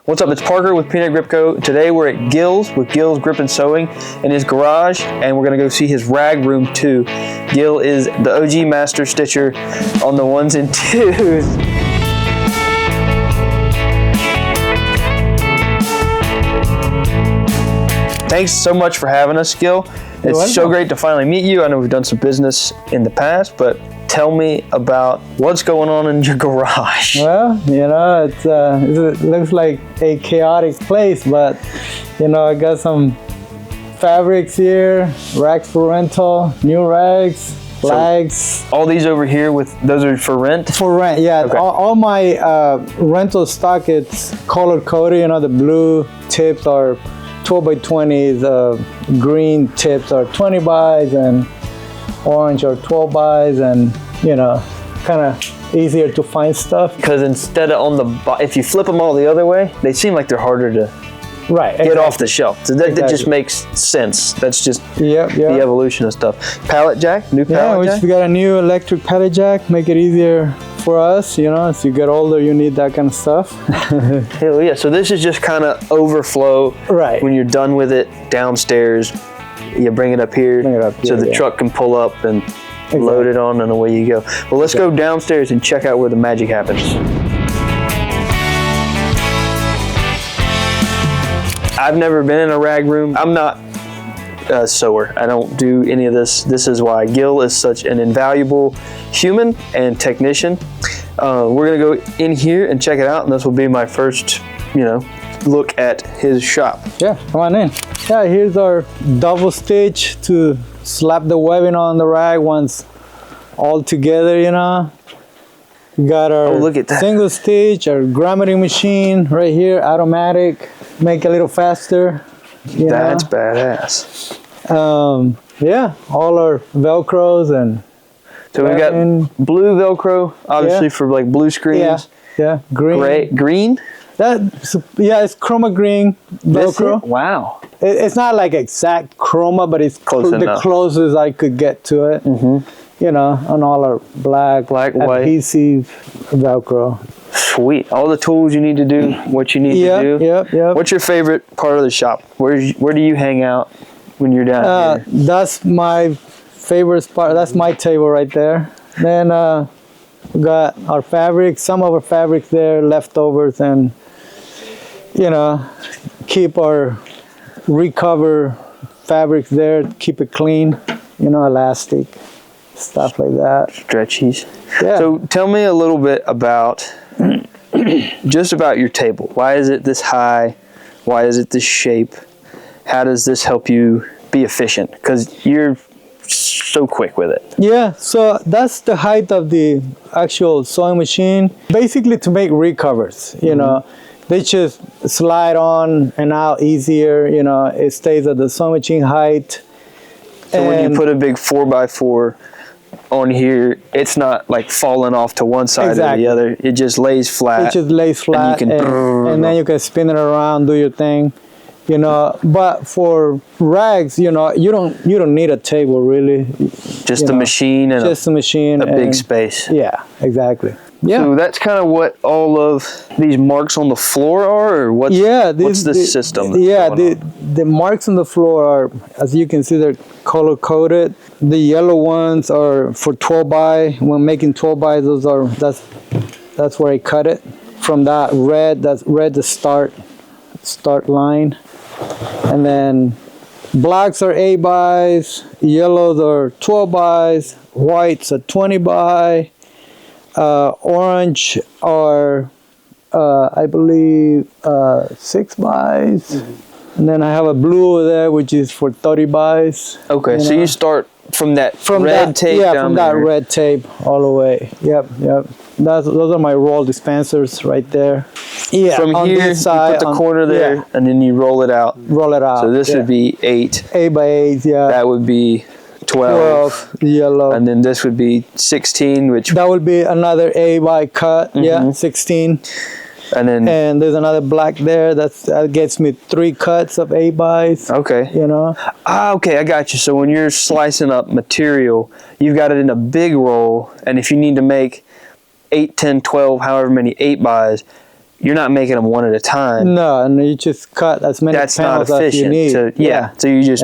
What's up? It's Parker with Peanut Grip Co. Today we're at Gils with Gils Grip and Sewing in his garage, and we're gonna go see his rag room too. Gil is the OG master stitcher on the ones and twos. Thanks so much for having us, Gil. It's so great to finally meet you. I know we've done some business in the past, but tell me about what's going on in your garage. Well, you know, it looks like a chaotic place, but you know, I got some fabrics here, rags for rental, new rags, flags. So all these over here, those are for rent? For rent, yeah. Okay. All my rental stock, it's color coded. You know, the blue tips are 12 by 20s, green tips are 20 bys, and orange are 12 bys, and you know, kind of easier to find stuff. Because instead of if you flip them all the other way, they seem like they're harder to get off the shelf. So that just makes sense. That's just the evolution of stuff. Pallet jack, new pallet jack? We got a new electric pallet jack, make it easier for us, you know, as you get older, you need that kind of stuff. Hell yeah, so this is just kind of overflow. Right. When you're done with it, downstairs, you bring it up here, so the truck can pull up and load it on, and away you go. Well, let's go downstairs and check out where the magic happens. I've never been in a rag room. I'm not a sewer. I don't do any of this. This is why Gil is such an invaluable human and technician. We're gonna go in here and check it out, and this will be my first, you know, look at his shop. Yeah, come on in. Yeah, here's our double stitch to slap the webbing on the rag once all together, you know. We got our single stitch, our grommeting machine right here, automatic, make it a little faster. That's badass. Yeah, all our Velcros, and so we got blue Velcro, obviously for like blue screens. Yeah, green. Green? It's chroma green Velcro. Wow. It's not like exact chroma, but it's the closest I could get to it. You know, on all our black, white adhesive Velcro. Sweet. All the tools you need to do what you need to do. Yep. What's your favorite part of the shop? Where do you hang out when you're down here? That's my favorite spot. That's my table right there. Then we got our fabrics, some of our fabrics there, leftovers, and you know, keep our recover fabrics there, keep it clean, you know, elastic, stuff like that. Stretchies. Yeah. So tell me a little bit about just about your table. Why is it this high? Why is it this shape? How does this help you be efficient? Because you're so quick with it. Yeah, so that's the height of the actual sewing machine. Basically to make recovers, you know, they just slide on and out easier, you know, it stays at the sewing machine height. So when you put a big 4x4 on here, it's not like falling off to one side or the other. It just lays flat. It just lays flat, and then you can spin it around, do your thing, you know. But for rags, you know, you don't need a table really. Just a machine and a big space. Yeah, exactly. Yeah. So that's kind of what all of these marks on the floor are, or what's the system? The marks on the floor are, as you can see, they're color coded. The yellow ones are for 12 by. When making 12 by, that's where I cut it. From that red, that's red the start line, and then blacks are 8 bys, yellows are 12 bys, whites are 20 by. Orange are, I believe, 6 bys. And then I have a blue over there, which is for 30 bys. Okay, so you start from that red tape down from there. that red tape all the way. Yep. Those are my roll dispensers right there. Yeah, from here, you put the corner there, and then you roll it out. So this would be 8. 8 by 8, yeah. That would be 12 yellow, and then this would be 16, which that would be another 8 by cut. 16, and there's another black there that gets me 3 cuts of 8 bys. Okay, you know. Okay, I got you. So when you're slicing up material, you've got it in a big roll, and if you need to make 8, 10, 12, however many 8 bys, you're not making them one at a time. No, and you just cut as many That's not panels as you efficient. need. So you just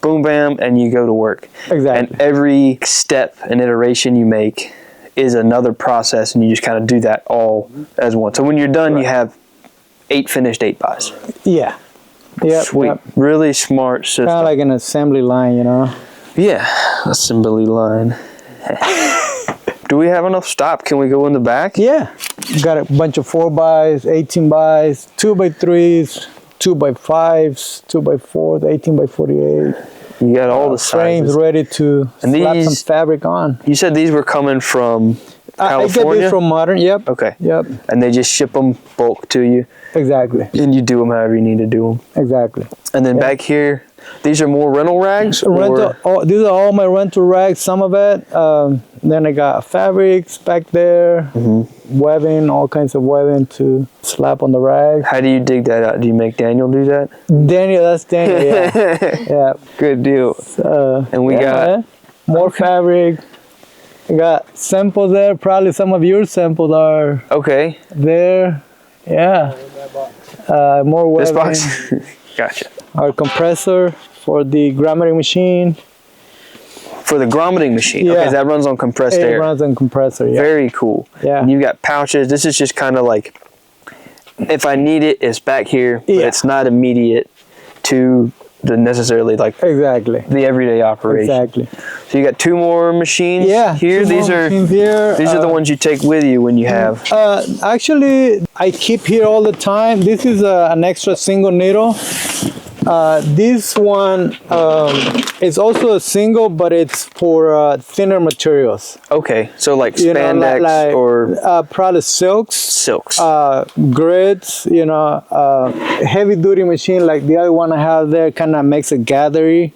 boom, bam, and you go to work. Exactly. And every step and iteration you make is another process, and you just kind of do that all as one. So when you're done, you have 8 finished 8x. Yeah. Yep, Sweet. yep. Really smart system. Kind of like an assembly line, you know? Yeah, assembly line. Do we have enough stop? Can we go in the back? Yeah. Got a bunch of 4x, 18x, 2x3s, 2x5s, 2x4s, 18x48. You got all the frames sizes. ready to slap some fabric on. You said these were coming from California? I get these from Modern, yep. Okay. Yep. And they just ship them bulk to you? Exactly. And you do them however you need to do them? Exactly. And then back here, these are more rental rags? These are all my rental rags, some of it. Then I got fabrics back there, webbing, all kinds of webbing to slap on the rag. How do you dig that out? Do you make Daniel do that? That's Daniel, yeah. Yeah. Good deal. And we got more fabric. I got samples there. Probably some of your samples are there. Yeah. More webbing. This box? Gotcha. Our compressor for the grommeting machine. For the grommeting machine? Okay, that runs on compressed air. It runs on compressor, yeah. Very cool. Yeah. And you've got pouches. This is just kind of like, if I need it, it's back here, but it's not immediate to the necessarily like the everyday operation. Exactly. So you got 2 more machines here. These are the ones you take with you when you have. Actually, I keep here all the time. This is an extra single needle. This one is also a single, but it's for thinner materials. Okay, so like spandex or probably silks. Silks. Grids, heavy duty machine like the other one I have there kind of makes a gathery.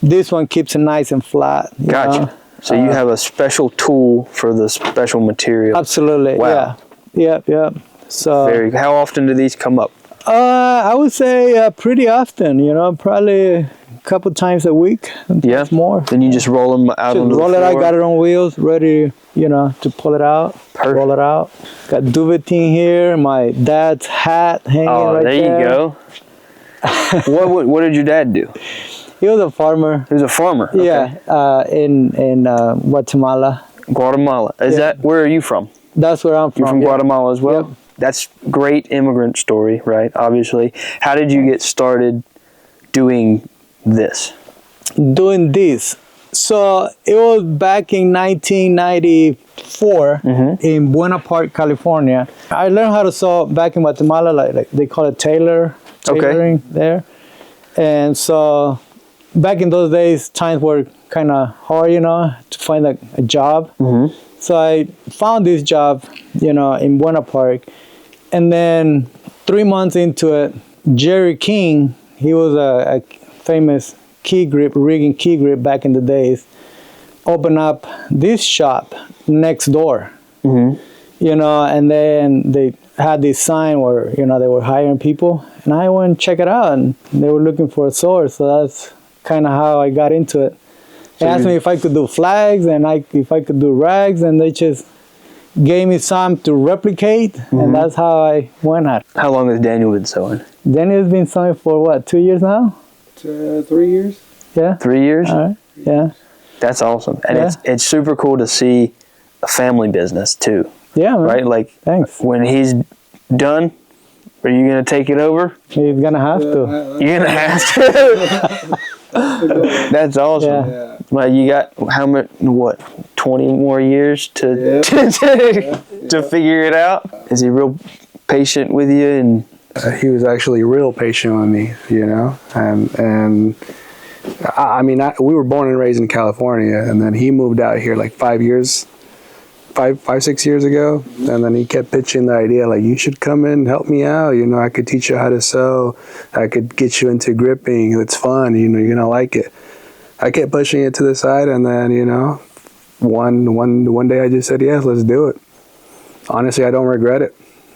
This one keeps it nice and flat. Gotcha. So you have a special tool for the special material. Absolutely. Wow. Yeah. Yep. So. How often do these come up? I would say pretty often. Probably a couple times a week. Yeah. More. Then you just roll them out on the floor. Roll it out. Got it on wheels, ready. To pull it out. Perfect. Roll it out. Got duveting here. My dad's hat hanging right there. There you go. What did your dad do? He was a farmer. He was a farmer. Okay. Yeah, in Guatemala. Guatemala. Is that where are you from? That's where I'm from. You're from Guatemala as well? Yep. That's great immigrant story, right? Obviously. How did you get started doing this? Doing this. So it was back in 1994 in Buena Park, California. I learned how to sew back in Guatemala, like they call it tailoring there. And so back in those days, times were kind of hard, to find a job. So I found this job, in Buena Park. And then 3 months into it, Jerry King, he was a famous rigging key grip back in the days, opened up this shop next door. And then they had this sign where, they were hiring people. And I went and check it out, and they were looking for a sewer. So that's kind of how I got into it. They asked me if I could do flags and if I could do rags, and they just gave me some to replicate, and that's how I went at it. How long has Daniel been sewing? Daniel's been sewing for 2 years now? 3 years. Yeah. 3 years? All right. Yeah. That's awesome. And it's super cool to see a family business too. Yeah, man. Right? Like, thanks. When he's done, are you going to take it over? He's going to have to. You're going to have to? That's awesome. Yeah. Well, you got 20 more years to figure it out? Is he real patient with you? And he was actually real patient with me, and I mean, we were born and raised in California, and then he moved out here like 6 years ago, and then he kept pitching the idea like, you should come in and help me out, I could teach you how to sew, I could get you into gripping, it's fun, you're gonna like it. I kept pushing it to the side, and then one day I just said yes, let's do it. Honestly, I don't regret it.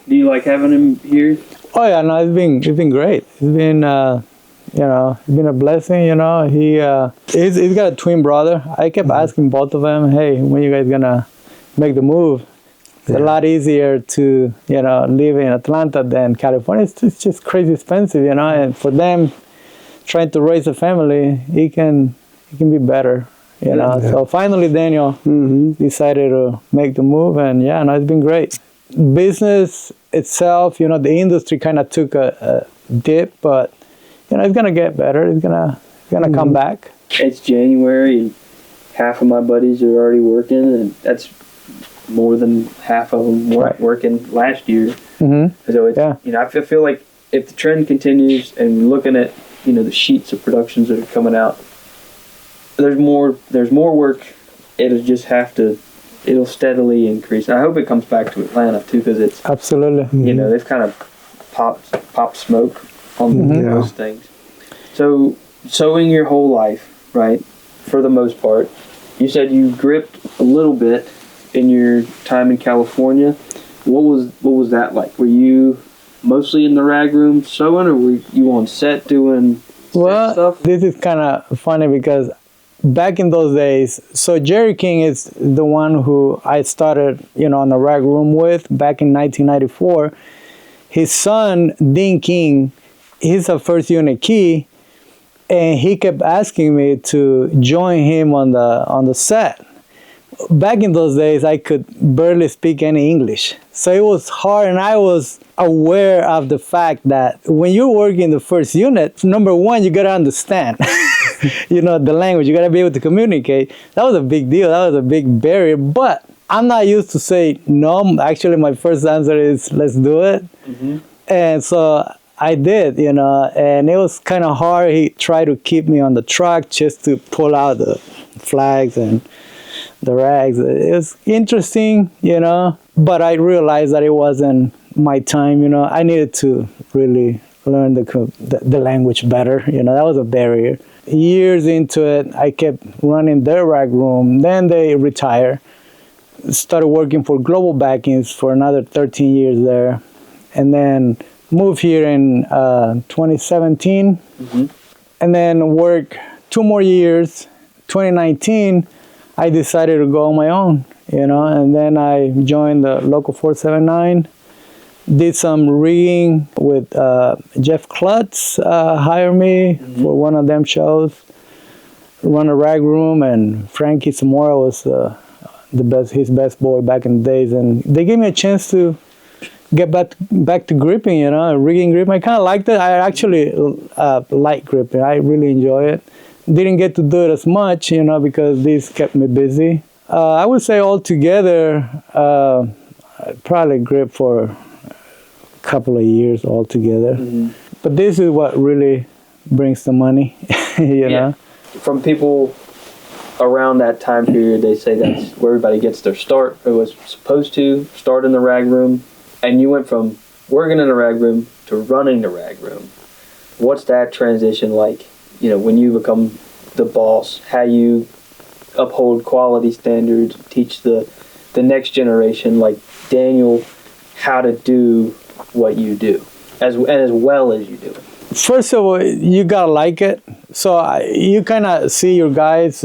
do you like having him here? Oh yeah, no, it's been great. It's been it's been a blessing. He's got a twin brother. I kept asking both of them, hey, when you guys gonna make the move? It's a lot easier to, live in Atlanta than California. It's just crazy expensive, and for them, trying to raise a family, it can be better, So finally, Daniel decided to make the move, and it's been great. Business itself, the industry kind of took a dip, but it's gonna get better. It's gonna come back. It's January, and half of my buddies are already working, and that's more than half of them weren't working last year. So it's, I feel like if the trend continues, and looking at the sheets of productions that are coming out, there's more work. It'll steadily increase. And I hope it comes back to Atlanta too, because it's absolutely they've kind of popped smoke on those things. So sewing your whole life, right? For the most part, you said you gripped a little bit in your time in California. What was that like? Were you mostly in the rag room sewing, or were you on set doing stuff? This is kind of funny because back in those days, so Jerry King is the one who I started, on the rag room with back in 1994. His son, Dean King, he's a first unit key, and he kept asking me to join him on the set. Back in those days, I could barely speak any English. So it was hard, and I was aware of the fact that when you're working the first unit, number one, you got to understand, the language. You got to be able to communicate. That was a big deal. That was a big barrier. But I'm not used to say no. Actually, my first answer is, let's do it. And so I did, and it was kind of hard. He tried to keep me on the track just to pull out the flags and the rags. It was interesting, but I realized that it wasn't my time, I needed to really learn the language better, that was a barrier. Years into it, I kept running their rag room. Then they retired, started working for Global Backings for another 13 years there, and then moved here in 2017, and then worked 2 more years. 2019, I decided to go on my own, and then I joined the Local 479, did some rigging with Jeff Klutz, hired me for one of them shows, run a rag room, and Frankie Zamora was his best boy back in the days, and they gave me a chance to get back to gripping, rigging grip. I kind of liked it. I actually like gripping. I really enjoy it. Didn't get to do it as much, because this kept me busy. I would say altogether, I probably gripped for a couple of years altogether. But this is what really brings the money, you know. From people around that time period, they say that's where everybody gets their start. It was supposed to start in the rag room, and you went from working in the rag room to running the rag room. What's that transition like? When you become the boss, how you uphold quality standards, teach the next generation, like Daniel, how to do what you do, as well as you do it. First of all, you gotta like it. So you kind of see your guys,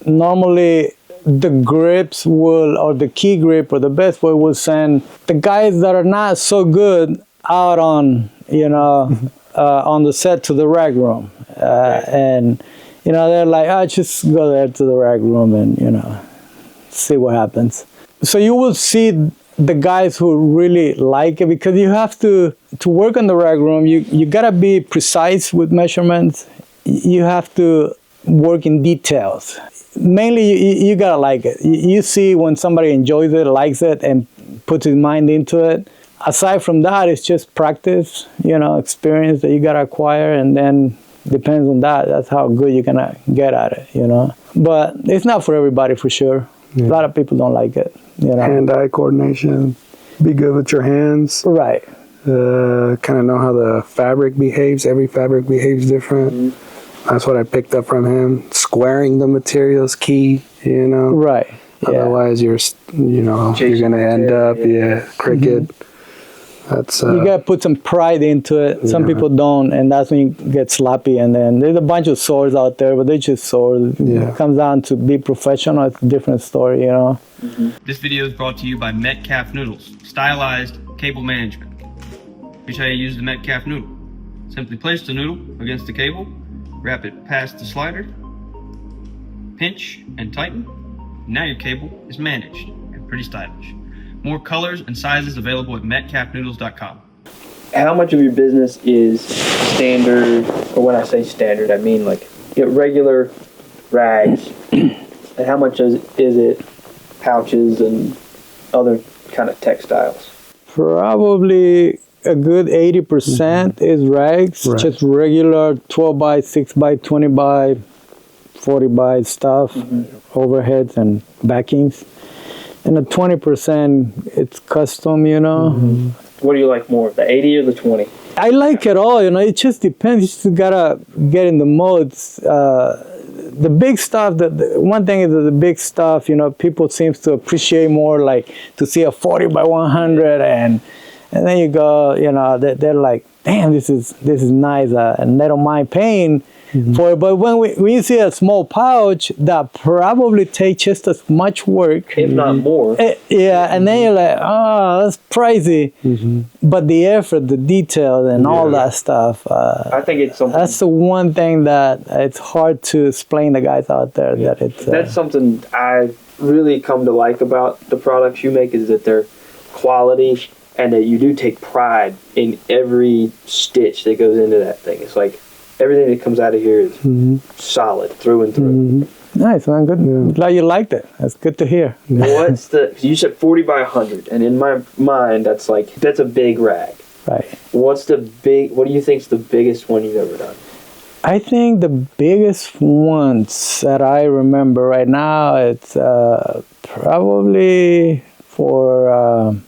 normally the grips or the key grip or the best boy will send the guys that are not so good out on, on the set to the rag room. And, they're like, just go there to the rag room and, see what happens. So you will see the guys who really like it, because you have to work on the rag room. You gotta be precise with measurements. You have to work in details. Mainly, you gotta like it. You see when somebody enjoys it, likes it, and puts his mind into it. Aside from that, it's just practice, experience that you gotta acquire, and then depends on that. That's how good you're gonna get at it, But it's not for everybody, for sure. A lot of people don't like it, Hand-eye coordination, be good with your hands. Right. Kind of know how the fabric behaves. Every fabric behaves different. That's what I picked up from him. Squaring the material's key, Right. Otherwise, you're going to end up, cricket. That's You gotta put some pride into it. Some people don't, and that's when you get sloppy. And then there's a bunch of swords out there, but they're just swords. Yeah. It comes down to be professional. It's a different story, you know. This video is brought to you by Metcalf Noodles, stylized cable management. Here's how you use the Metcalf noodle. Simply place the noodle against the cable, wrap it past the slider, pinch and tighten. Now your cable is managed and pretty stylish. More colors and sizes available at metcalfnoodles.com. How much of your business is standard, or when I say standard, I mean like get regular rags, and how much is it pouches and other kind of textiles? Probably a good 80% is rags, just regular 12 by 6 by 20 by 40 by stuff, overheads and backings. And the 20%, it's custom, you know. What do you like more, the 80 or the 20? I like it all, you know. It just depends. You just gotta get in the modes. The big stuff, the one thing is that the big stuff, you know, people seems to appreciate more, like to see a 40 by 100, and then you go, you know, they're like, damn, this is nice, and they don't mind paying for it. But when you see a small pouch that probably takes just as much work, If not more. and then you're like, oh, that's pricey. But the effort, the detail, and all that stuff, I think it's something. that's the one thing that it's hard to explain to guys out there that it's. That's something I really come to like about the products you make, is that they're quality and that you do take pride in every stitch that goes into that thing. It's like everything that comes out of here is solid through and through. Nice, man. Good. Glad you liked it. That's good to hear. What's the? You said 40 by 100, and in my mind, that's a big rag. Right. What do you think's the biggest one you've ever done? I think the biggest ones that I remember right now, it's probably for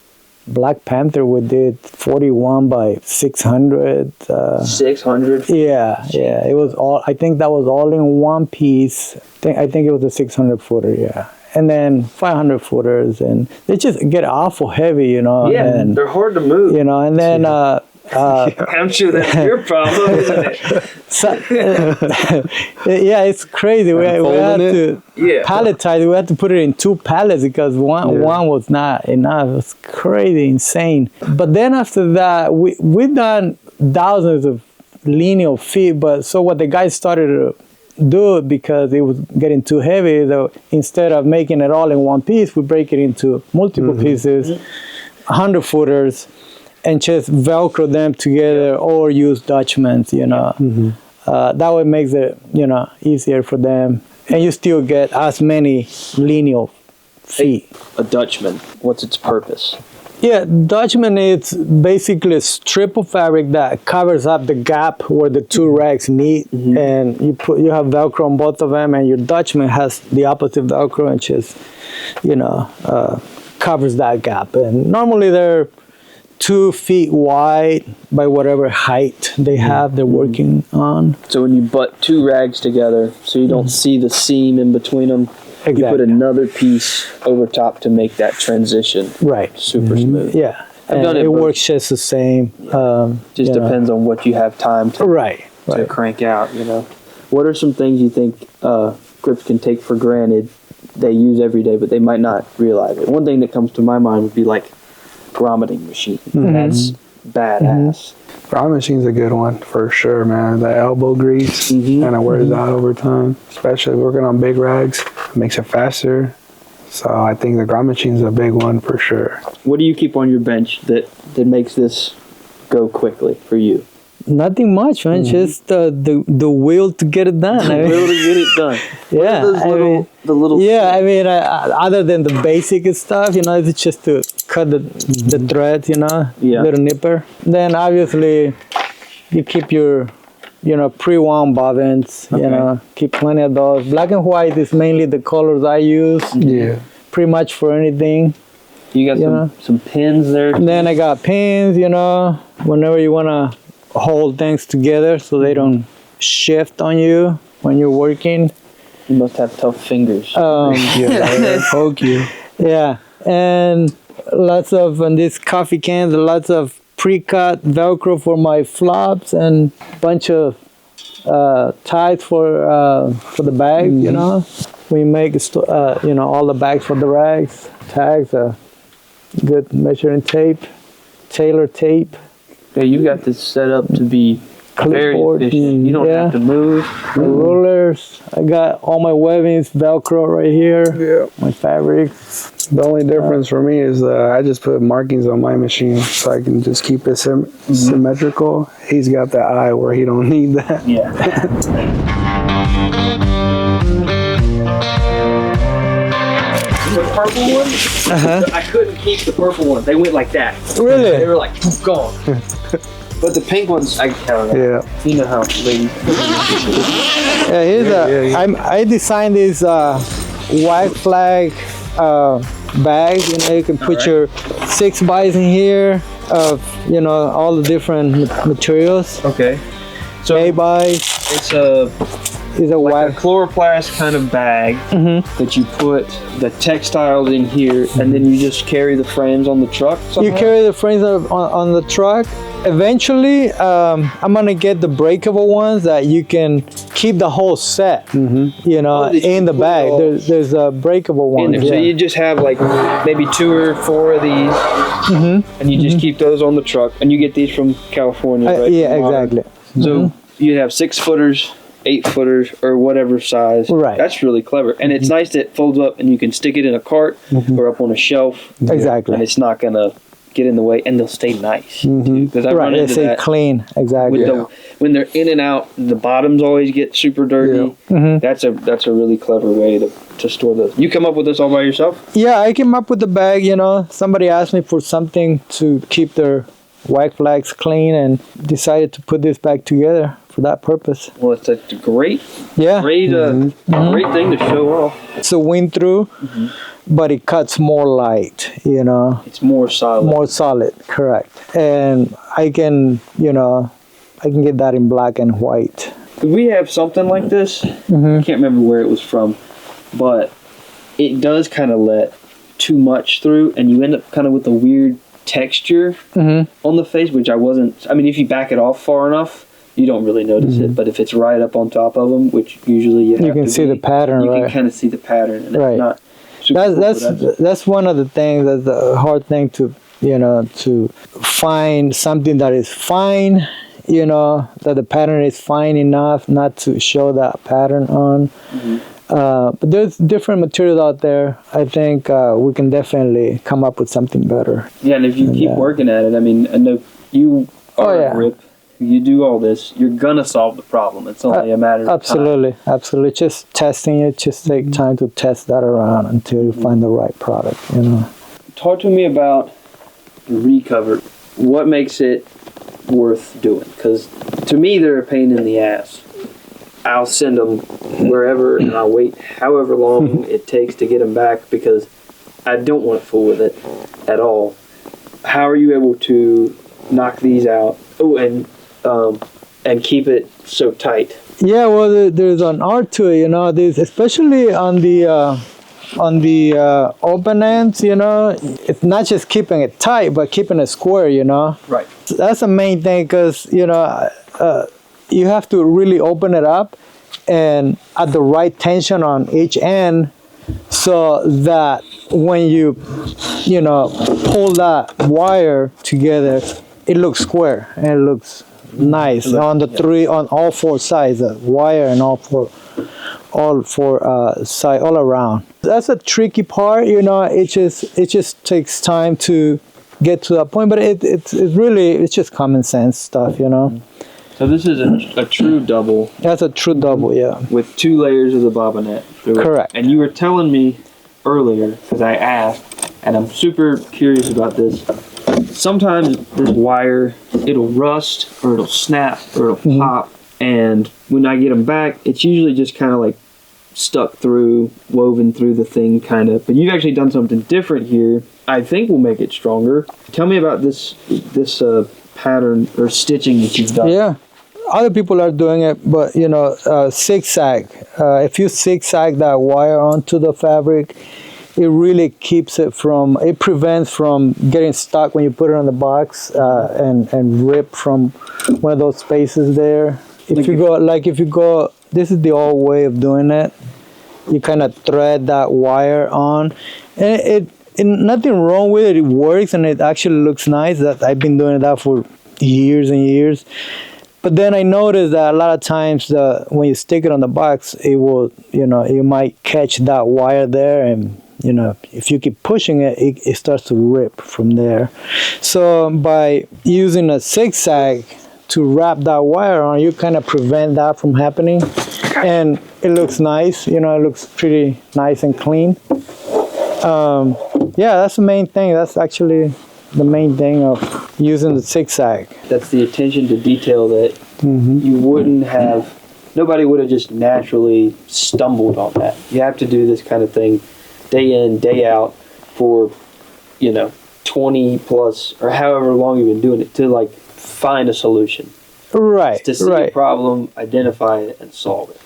Black Panther. We did 41 by 600. 600. Yeah. It was all. I think that was all in one piece. I think it was a 600 footer. Yeah. And then 500 footers, and they just get awful heavy, you know. Yeah, and, they're hard to move. you know, and then. I'm sure that's your problem, isn't it? Yeah, it's crazy. We had to palletize. We had to put it in 2 pallets because one was not enough. It was crazy, insane. But then after that, we done thousands of lineal feet. But so what the guys started to do, because it was getting too heavy, so instead of making it all in one piece, we break it into multiple pieces, 100 footers. And just Velcro them together, or use Dutchmans, you know. That way makes it, you know, easier for them. And you still get as many lineal feet. A Dutchman, what's its purpose? Yeah, Dutchman is basically a strip of fabric that covers up the gap where the 2 rags meet, and you have Velcro on both of them, and your Dutchman has the opposite Velcro, and just, you know, covers that gap. And normally they're 2 feet wide by whatever height they have they're working on. So when you butt 2 rags together, so you don't see the seam in between them, Exactly. you put another piece over top to make that transition super smooth. Yeah, I've and done it, it but works just the same. just depends on what you have time to to crank out, you know. What are some things you think grips can take for granted they use every day, but they might not realize it? One thing that comes to my mind would be like grommeting machine. That's badass. Grommet machine's a good one for sure, man. The elbow grease kind of wears out over time, especially working on big rags. It makes it faster. So I think the grommet machine's a big one for sure. What do you keep on your bench that makes this go quickly for you? Nothing much, man. Just the will to get it done. The will to get it done. Yeah, The little. Yeah, I mean, other than the basic stuff, you know, it's just to cut the threads, you know, little nipper. Then obviously, you keep your, you know, pre-wound bobbins. You know, keep plenty of those. Black and white is mainly the colors I use. Yeah. Pretty much for anything. You got some pins there. And then I got pins. You know, whenever you wanna hold things together so they don't shift on you when you're working. You must have tough fingers. Poke you. Yeah, and lots of on these coffee cans, lots of pre-cut Velcro for my flops and bunch of ties for the bags. You know, we make you know, all the bags for the rags, tags, good measuring tape, tailor tape. Yeah, you got this set up to be very Clipboard, efficient. You don't have to move. The rulers. I got all my webbings, Velcro right here. Yeah. My fabrics. The only difference for me is I just put markings on my machine so I can just keep it symmetrical. He's got that eye where he don't need that. Yeah. The purple one, I couldn't keep the purple one. They went like that. Really? They were like, gone. But the pink ones, I don't know. Yeah. You know how ladies. Yeah, here's I designed this white flag bag. You know, you can put your 6x in here of, you know, all the different materials. Okay. So 8x it's a is a like white. a chloroplast kind of bag that you put the textiles in here, and then you just carry the frames on the truck. You carry the frames on the truck. Eventually, I'm gonna get the breakable ones that you can keep the whole set. You know, in the bag. There's a breakable one. So you just have like maybe 2 or 4 of these, and you just keep those on the truck, and you get these from California, right? Yeah, exactly. So you have 6 footers, 8 footers, or whatever size. Right. That's really clever, and it's nice that it folds up, and you can stick it in a cart or up on a shelf. Exactly. And it's not gonna get in the way, and they'll stay nice. Because I run They into say that clean. Exactly. with when they're in and out, the bottoms always get super dirty. That's a really clever way to store those. You come up with this all by yourself? Yeah, I came up with the bag. You know, somebody asked me for something to keep their white flags clean, and decided to put this bag together for that purpose. Well, it's a great Yeah, great thing to show off. it's a wind through, but it cuts more light. You know, It's more solid. more solid. Correct. And I can, you know, I can get that in black and white. We have something like this. I can't remember where it was from, but it does kind of let too much through, and you end up kind of with a weird texture on the face, which I mean, if you back it off far enough, you don't really notice it, but if it's right up on top of them, which usually you can see the pattern, you right? can kind of see the pattern, and Right. it's not super That's one of the things, that's the hard thing to, you know, to find something that is fine, you know, that the pattern is fine enough not to show that pattern on. But there's different materials out there. I think we can definitely come up with something better. Yeah, and if you keep working at it, I mean, I know you are a grip, you do all this, you're gonna solve the problem. It's only a matter of Absolutely. Just testing it, just take time to test that around until you find the right product, you know. Talk to me about the recover. What makes it worth doing? Because to me, they're a pain in the ass. I'll send them wherever, and I'll wait however long it takes to get them back because I don't want to fool with it at all. How are you able to knock these out? Oh, and keep it so tight. Yeah, well, there's an art to it, you know. There's especially on the open ends, you know. It's not just keeping it tight, but keeping it square, you know. Right. So that's the main thing, because you know, you have to really open it up and at the right tension on each end, so that when you know, pull that wire together, it looks square and it looks nice on on all 4 sides, the wire and all four side all around. That's a tricky part, you know. It just takes time to get to that point, but it's really just common sense stuff, you know. So this is a true double. That's a true double, yeah. With 2 layers of the bobbinet. Correct. And you were telling me earlier, because I asked, and I'm super curious about this. Sometimes this wire, it'll rust, or it'll snap, or it'll pop. And when I get them back, it's usually just kind of like stuck through, woven through the thing, kind of. But you've actually done something different here. I think will make it stronger. Tell me about this pattern or stitching that you've done. Yeah, other people are doing it, but you know, zigzag. If you zigzag that wire onto the fabric, it really keeps it from, it prevents from getting stuck when you put it on the box and rip from one of those spaces there. If you go, this is the old way of doing it. You kind of thread that wire on, and it nothing wrong with it. It works and it actually looks nice. That I've been doing that for years and years. But then I noticed that a lot of times when you stick it on the box, it will, you might catch that wire there, and if you keep pushing it, it starts to rip from there. So by using a zigzag to wrap that wire on, you kind of prevent that from happening, and it looks nice. It looks pretty nice and clean. Yeah, that's the main thing. That's actually the main thing of using the zigzag. That's the attention to detail that you wouldn't have, nobody would have just naturally stumbled on that. You have to do this kind of thing day in, day out for, 20 plus, or however long you've been doing it, to like find a solution. Right, to see a problem, identify it, and solve it.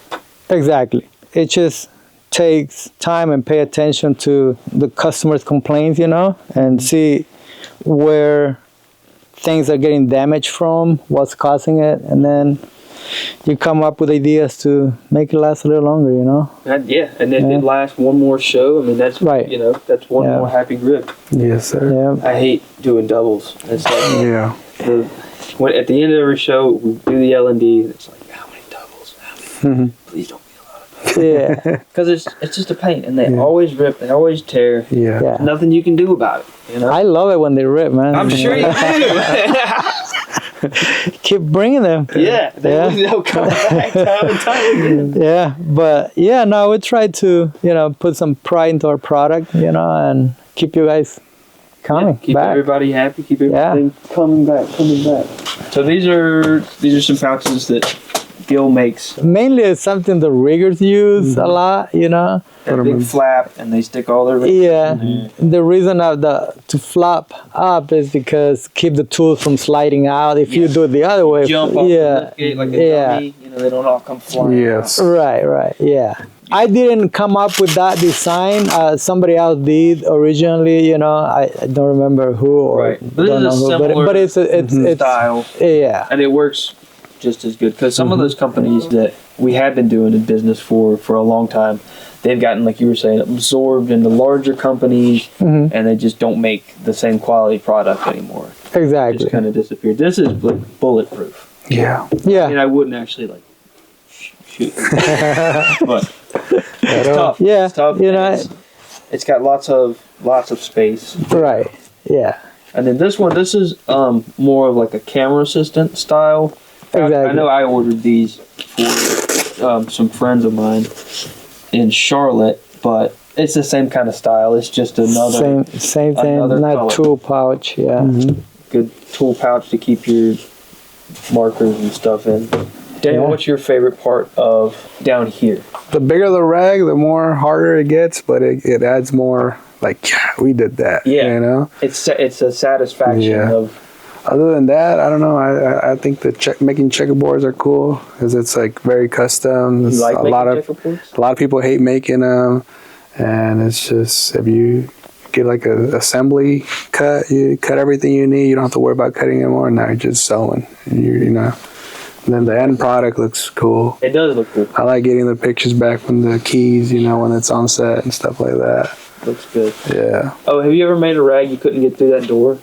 Exactly. It just takes time and pay attention to the customer's complaints, and see where things are getting damaged from, what's causing it, and then you come up with ideas to make it last a little longer, And it lasts one more show. I mean, that's right. That's one more happy grip. Yes, sir. Yeah. I hate doing doubles. It's like at the end of every show, we do the L&D, and it's like, how many doubles? Please don't be a lot of doubles. Yeah. Because it's just a pain, and they always rip, they always tear. Yeah. Yeah. Nothing you can do about it. I love it when they rip, man. I'm sure you do. Keep bringing them. Yeah, they'll come back time and time again. Yeah, but no, we try to put some pride into our product, and keep you guys coming keep back. Everybody happy. Keep everything coming back. So these are some pouches that Gil makes. Mainly it's something the riggers use a lot, That big flap, and they stick all their riggers in there. The reason of to flap up is because keep the tools from sliding out. If you do it the other way, Jump off the lift gate like a dummy, they don't all come flying. Yes. Right, yeah. I didn't come up with that design. Somebody else did originally. I don't remember who or don't know who, but it's style. Yeah, and it works just as good, because some of those companies that we have been doing in business for a long time, they've gotten, like you were saying, absorbed into larger companies, and they just don't make the same quality product anymore. Exactly. Just kind of disappeared. This is like bulletproof. Yeah. Yeah. I mean, I wouldn't actually like shoot, but it's tough. Yeah. It's tough. It's got lots of space. Right. Yeah. And then this is more of like a camera assistant style. Exactly. I know I ordered these for some friends of mine in Charlotte, but it's the same kind of style. It's just another same thing. another Not color. tool pouch. Yeah. Good tool pouch to keep your markers and stuff in. Daniel, what's your favorite part of down here? The bigger the rag, the more harder it gets, but it adds more. Like, we did that. Yeah. It's a satisfaction of. Other than that, I don't know. I think making checkerboards are cool because it's like very custom. You like making checkerboards? A lot of people hate making them, and it's just if you get like a assembly cut, you cut everything you need. You don't have to worry about cutting anymore. Now you're just sewing. And And then the end product looks cool. It does look cool. I like getting the pictures back from the keys, when it's on set and stuff like that. Looks good. Yeah. Oh, have you ever made a rag you couldn't get through that door?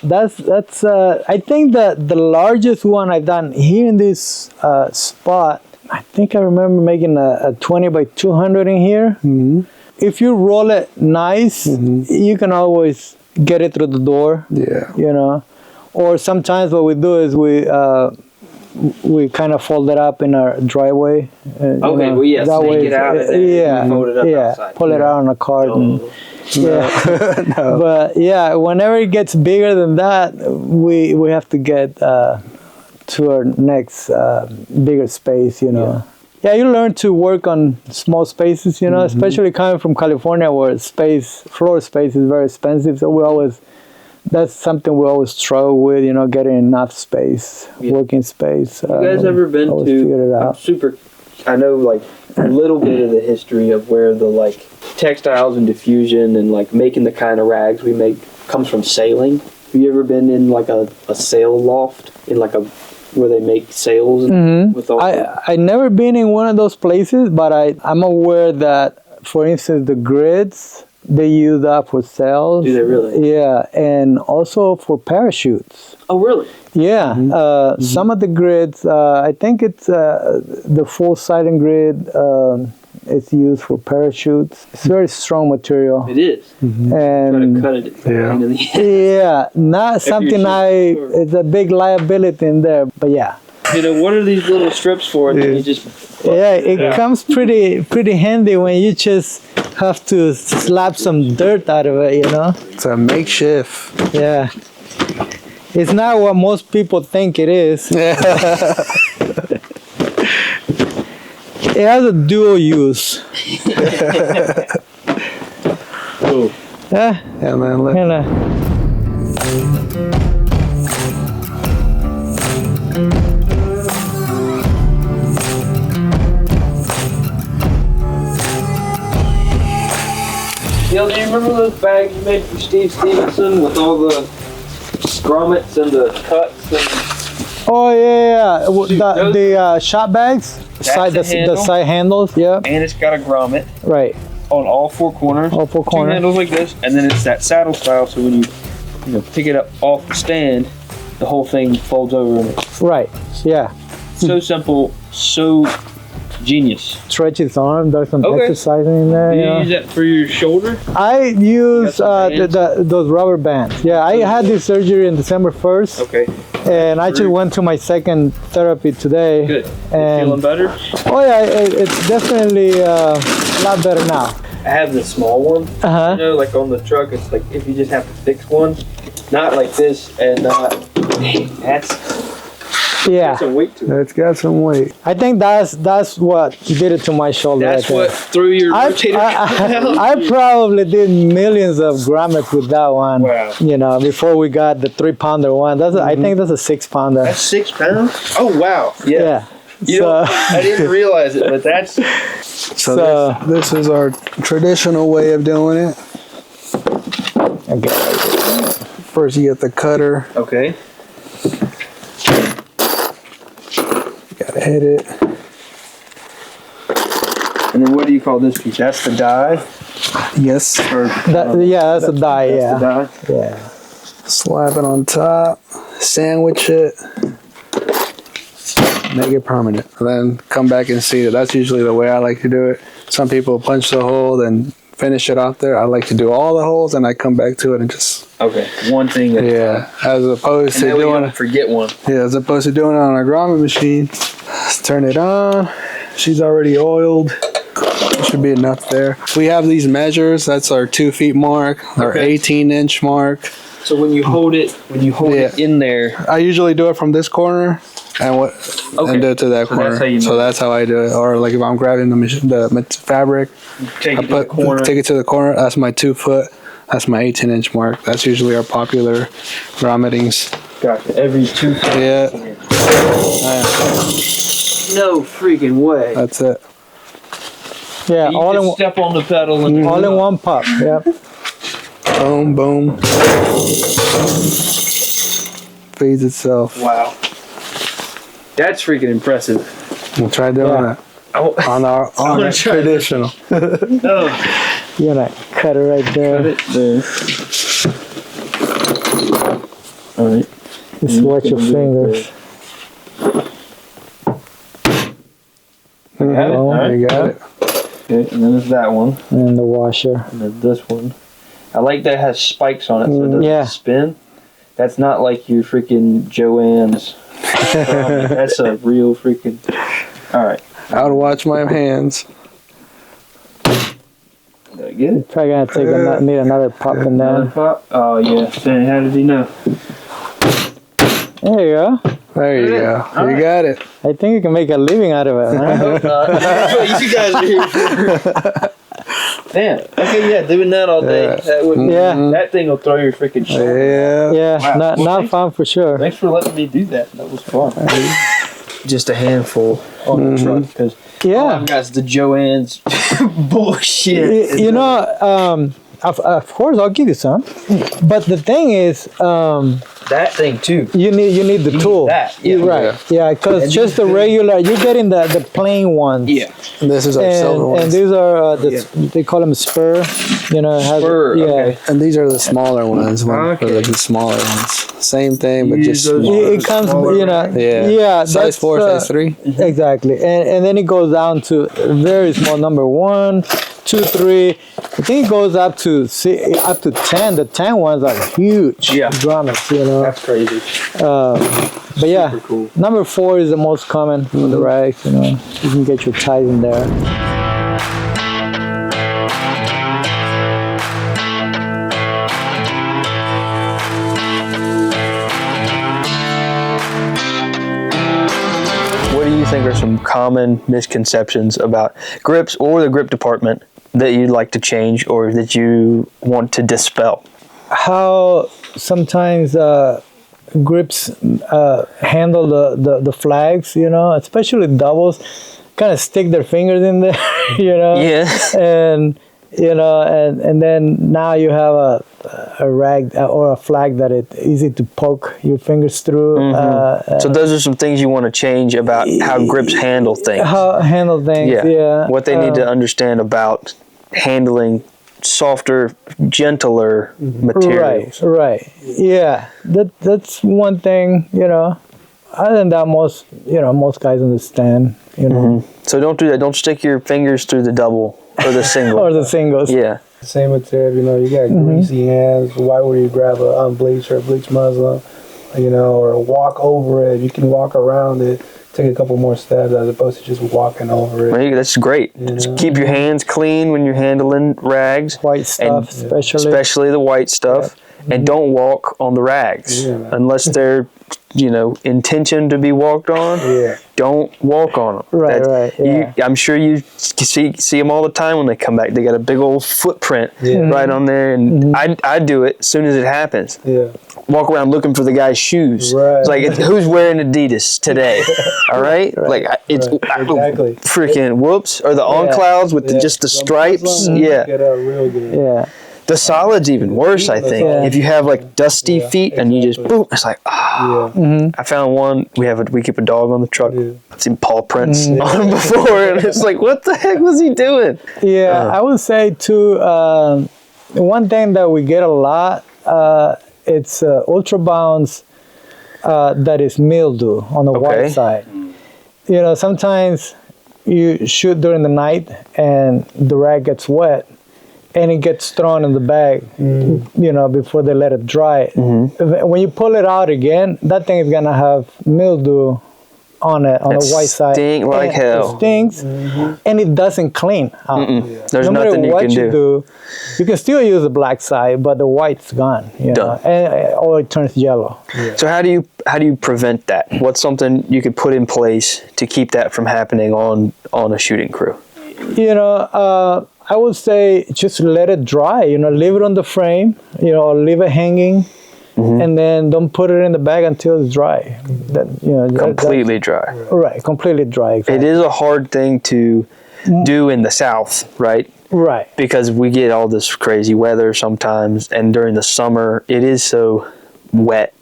That's I think that the largest one I've done here in this spot, I think I remember making a 20 by 200 in here. Mm-hmm. If you roll it nice, you can always get it through the door. Yeah. Or sometimes what we do is we kind of fold it up in our driveway. That way, get out and then fold it up outside. Pull it out on a cart. No. But whenever it gets bigger than that, we have to get to our next bigger space, Yeah, you learn to work on small spaces, especially coming from California where floor space is very expensive. So that's something we always struggle with, getting enough space, working space. You guys ever been to? I know, a little bit of the history of where the like textiles and diffusion and like making the kind of rags we make comes from sailing. Have you ever been in like a sail loft in like a where they make sails and with all I never been in one of those places, but I'm aware that, for instance, the grids, they use that for sails. Do they really? Yeah, and also for parachutes. Oh, really? Yeah, some of the grids, I think it's the full siding grid. It's used for parachutes. It's very strong material. It is. And Try to cut it. yeah, not something it's a big liability in there, but yeah. You know, what are these little strips for? And then you just It comes pretty handy when you just have to slap some dirt out of it, you know? It's a makeshift. Yeah. It's not what most people think it is. It has a dual use. cool. Yeah. Yeah, man. Gil, do you remember those bags you made for Steve Stevenson with all the grommets and the cuts? And Oh yeah. The shop bags, the side handles. Yeah. and it's got a grommet Right. on all four corners. All four Two corners. handles like this, and then it's that saddle style. So when you pick it up off the stand, the whole thing folds over. And it's Right. Yeah. so simple, so genius. Stretch its arm. There's some Okay. exercising in there. Do you Yeah. use that for your shoulder? I use some bands? those rubber bands. Yeah, I had this surgery on December 1st, Okay, and I just went to my second therapy today. good. You And feeling better? oh yeah, it's definitely a lot better now. I have the small one. Uh-huh. You know, like on the truck, it's like if you just have to fix one, not like this, and not. That's Yeah, some weight to it. It's got some weight. I think that's what did it to my shoulder. That's right what threw your there. rotator. I probably did millions of grommets with that one. Wow. You know, before we got the 3-pounder one. I think that's a 6-pounder. That's 6 pounds. Oh wow. Yeah. Yeah. You know, I didn't realize it, but that's So this is our traditional way of doing it. Okay. First, you get the cutter. okay. Gotta hit it. And then what do you call this piece? That's the die. Yes. Or That's a die. that's Yeah. the die. Yeah. Slap it on top. Sandwich it. Make it permanent. And then come back and seat it. That's usually the way I like to do it. Some people punch the hole and finish it off there. I like to do all the holes and I come back to it and just Okay. One thing. yeah. As opposed And to that way you doing don't forget one. as opposed to doing it on a grommet machine. Let's turn it on. She's already oiled. Should be enough there. We have these measures. That's our 2 feet mark, our Okay. 18-inch mark. So when you hold it in there. I usually do it from this corner and Okay. do it to that So corner. that's how you So move it. that's how I do it. Or like if I'm grabbing the fabric, Take I it to the corner. take it to the corner. That's my 2 foot. That's my 18-inch mark. That's usually our popular grommetings. Gotcha. Every 2 feet. Yeah, No freaking way. that's it. Yeah. You All just in step on the pedal and all in one pop. Yep. Boom, boom. Feeds itself. Wow. That's freaking impressive. We'll try doing Yeah. that Oh, on our wanna try this. traditional. oh. You're gonna cut it right there. Put it there. All right. Just watch your fingers. Got it? Oh, All right. You got it. Okay, and then there's that one, And the washer. and then this one. I like that it has spikes on it, so it doesn't Yeah. spin. That's not like your freaking Joanne's. That's a real freaking. All right. I would watch my hands. Did I get it? Probably gonna need another pop in Another there. pop? Oh yeah. Then how did he know? There you go. There you go. All You right. got it. I think you can make a living out of it, man. That's what you guys are here for. Damn. Okay, yeah, doing that all day. Yeah. That would. Yeah. That thing will throw your freaking shoulder. Yeah. Yeah, Wow. not Well, fun for sure. Thanks for letting me do that. That was fun. just a handful on the truck because all I've got is the Joann's bullshit. You know, of course I'll give you some, but the thing is, That thing too. you need the tool. that, yeah. Right. Yeah, because just the regular, you're getting the plain ones. Yeah. This is our silver And ones. these are they call them spur. You know, it has, Spur, yeah. okay. And these are the smaller ones. Okay. The smaller ones. Same thing, but You just use those- smaller. It comes, Smaller you know, Yeah. Size that's, 4, size 3. Exactly, and then it goes down to a very small number 1, 2, 3. I think it goes up to 10. The 10 ones are huge. Yeah. Grommets, you know. That's crazy. But yeah, super cool. number 4 is the most common for the rags. You know, you can get your ties in there. What do you think are some common misconceptions about grips or the grip department that you'd like to change or that you want to dispel? How sometimes grips handle the flags, you know, especially doubles, kind of stick their fingers in there, you know. Yeah. And you know, and then now you have a rag or a flag that it's easy to poke your fingers through. So those are some things you want to change about how grips handle things. How handle things, yeah. What they need to understand about handling softer, gentler materials. Right. Yeah, that's one thing, you know. Other than that, most guys understand, you know. So don't do that. Don't stick your fingers through the double or the single. Or the singles. Yeah. Same with Ted, you know, you got greasy hands. Why would you grab a unbleached or bleached muslin, you know, or walk over it? You can walk around it, take a couple more steps as opposed to just walking over it. Well, that's great. Just keep your hands clean when you're handling rags. White stuff, Especially the white stuff. And don't walk on the rags unless they're, you know, intentioned to be walked on. Yeah. Don't walk on them. Right. Yeah. I'm sure you see them all the time when they come back. They got a big old footprint right on there, and I do it as soon as it happens. Yeah. Walk around looking for the guy's shoes. Right. It's like, who's wearing Adidas today? All right? Like, it's Exactly. freaking whoops. Or the on clouds with just the stripes. Yeah. Get out real good. Yeah. The solid's even worse, I think. Yeah. If you have like dusty feet and you just boom, it's like, I found one. We keep a dog on the truck. I've seen paw prints on him before, and it's like, what the heck was he doing? Yeah, I would say too. One thing that we get a lot, it's ultra bounce that is mildew on the white side. You know, sometimes you shoot during the night and the rag gets wet. And it gets thrown in the bag, you know, before they let it dry. When you pull it out again, that thing is gonna have mildew on it, on the white side. Stink like And hell. It stinks, and it doesn't clean out. There's no matter nothing you what can you do, you can still use the black side, but the white's gone. You know, or it turns yellow. So how do you prevent that? What's something you could put in place to keep that from happening on a shooting crew? You know, I would say just let it dry. You know, leave it on the frame. You know, or leave it hanging, and then don't put it in the bag until it's dry. Completely dry. Right, completely dry. Exactly. It is a hard thing to do in the South, right? Right. Because we get all this crazy weather sometimes, and during the summer, it is so wet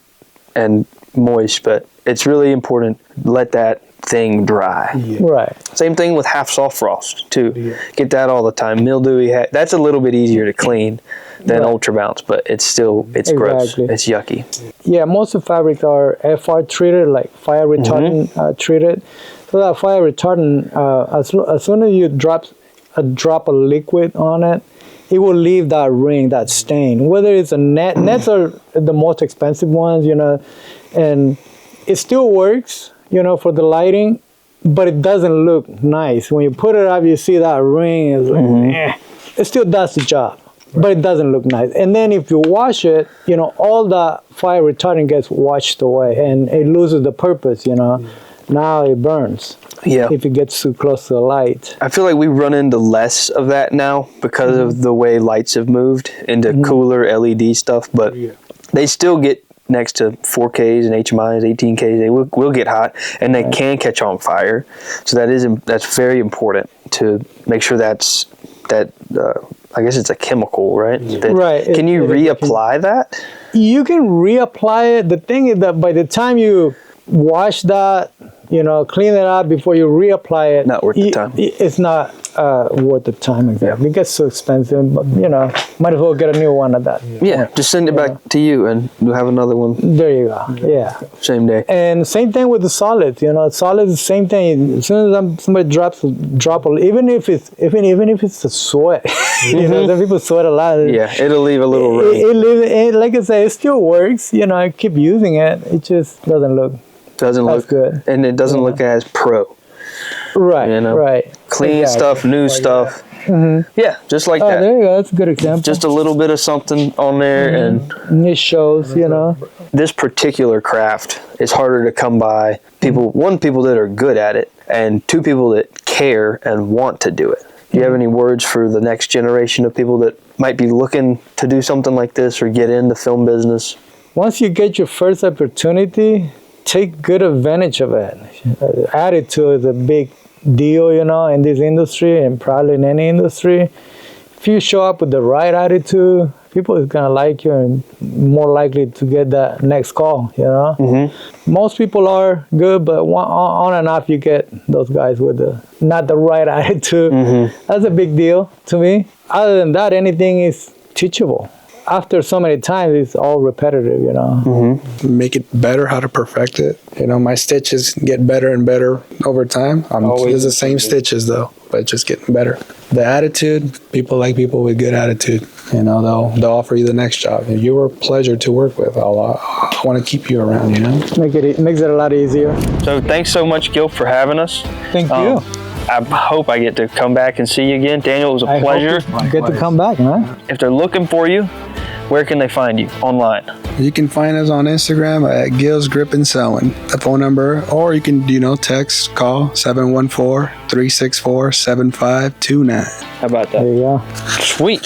and moist, but it's really important to let that thing dry. Right. Same thing with half soft frost too. Get that all the time. Mildewy, that's a little bit easier to clean than ultra bounce, but it's gross. It's yucky. Yeah, most of the fabrics are FR treated, like fire retardant treated. So that fire retardant, as soon as you drop a drop of liquid on it, it will leave that ring, that stain. Whether it's a net, nets are the most expensive ones, you know, and it still works, you know, for the lighting, but it doesn't look nice. When you put it up, you see that ring, it's like, it still does the job, but it doesn't look nice. And then if you wash it, you know, all the fire retardant gets washed away and it loses the purpose, you know. Now it burns. Yeah. If it gets too close to the light. I feel like we run into less of that now because of the way lights have moved into cooler LED stuff, but they still get next to 4Ks and HMIs, 18Ks, they will get hot, and they can catch on fire. So that's very important to make sure that I guess it's a chemical, right? Right. Can you reapply that? You can reapply it. The thing is that by the time you wash that, clean it out before you reapply it, Not worth the time. It's not worth the time, exactly. It gets so expensive, but might as well get a new one at that. Yeah, just send it back to you and you'll have another one There you go. Yeah. same day. And same thing with the solids. Solids, the same thing. As soon as somebody even if it's a sweat, some people sweat a lot. Yeah, it'll leave a little ring. It like I say, it still works. I keep using it. It just doesn't look Doesn't as look good. and it doesn't look as pro. Right. Right. Clean Exactly. stuff, new stuff. Yeah, just like Oh, that. there you go. That's a good example. Just a little bit of something on there, and It shows, this particular craft is harder to come by. People that are good at it, and 2 people that care and want to do it. Do you have any words for the next generation of people that might be looking to do something like this or get in the film business? Once you get your first opportunity, take good advantage of it. Attitude is a big deal, in this industry and probably in any industry. If you show up with the right attitude, people is gonna like you and more likely to get that next call, Most people are good, but on and off you get those guys with not the right attitude. That's a big deal to me. Other than that, anything is teachable. After so many times, it's all repetitive, Make it better, how to perfect it. My stitches get better and better over time. It's the same stitches though, but just getting better. The attitude, people like people with good attitude. They'll offer you the next job. If you were a pleasure to work with, I want to keep you around, It makes it a lot easier. So thanks so much, Gil, for having us. Thank you. I hope I get to come back and see you again. Daniel, it was a pleasure. Get to come back, man. If they're looking for you, where can they find you online? You can find us on Instagram at Gils Grip and Sewing, the phone number, or you can, text, call 714-364-7529. How about that? There you go. Sweet.